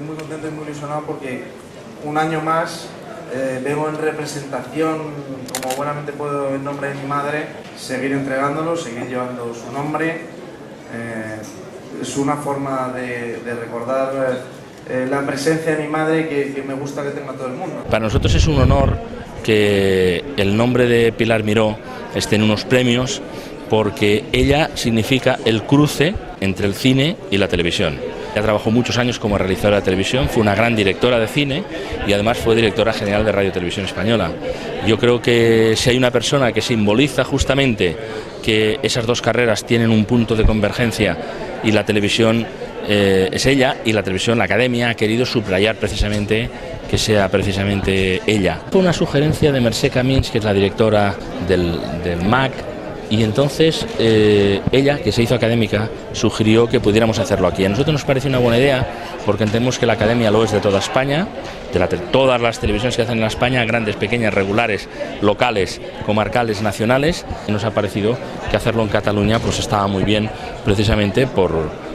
muy contento y muy ilusionado porque un año más vengo en representación, como buenamente puedo, en nombre de mi madre, seguir entregándolo, seguir llevando su nombre. Es una forma de recordar la presencia de mi madre que me gusta que tenga todo el mundo. Para nosotros es un honor que el nombre de Pilar Miró esté en unos premios, porque ella significa el cruce entre el cine y la televisión. Ella trabajó muchos años como realizadora de televisión, fue una gran directora de cine y además fue directora general de Radio Televisión Española. Yo creo que si hay una persona que simboliza justamente que esas dos carreras tienen un punto de convergencia y la televisión es ella, y la televisión, la Academia, ha querido subrayar precisamente que sea precisamente ella. Fue una sugerencia de Mercè Camins, que es la directora del MAC, y entonces ella, que se hizo académica, sugirió que pudiéramos hacerlo aquí. A nosotros nos parece una buena idea porque entendemos que la Academia lo es de toda España, de todas las televisiones que hacen en España, grandes, pequeñas, regulares, locales, comarcales, nacionales. Y nos ha parecido que hacerlo en Cataluña pues estaba muy bien, precisamente por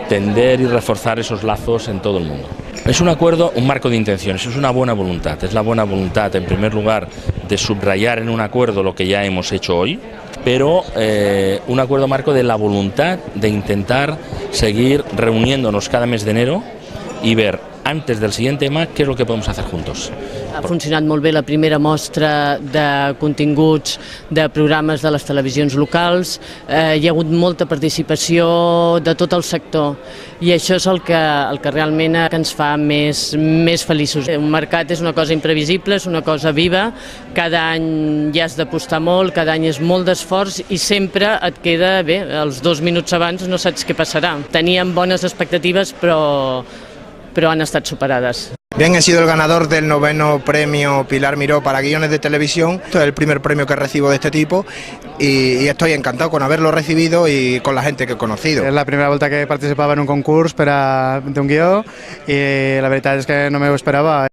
tender y reforzar esos lazos en todo el mundo. Es un acuerdo, un marco de intenciones, es una buena voluntad. Es la buena voluntad, en primer lugar, de subrayar en un acuerdo lo que ya hemos hecho hoy, pero un acuerdo marco de la voluntad de intentar seguir reuniéndonos cada mes de enero y ver antes del siguiente MAC què és el que podem hacer juntos. Ha funcionat molt bé la primera mostra de continguts de programes de les televisions locals, hi ha hagut molta participació de tot el sector i això és el que realment ens fa més feliços. Un mercat és una cosa imprevisible, és una cosa viva, cada any hi has d'apostar molt, cada any és molt d'esforç i sempre et queda bé, els 2 minuts abans no saps què passarà. Teníem bones expectatives pero han estado superadas. Bien, he sido el ganador del 9º premio Pilar Miró para guiones de televisión. Este es el primer premio que recibo de este tipo y estoy encantado con haberlo recibido y con la gente que he conocido. És la primera volta que participava en un concurs de un guió i la veritat és que no m'ho esperava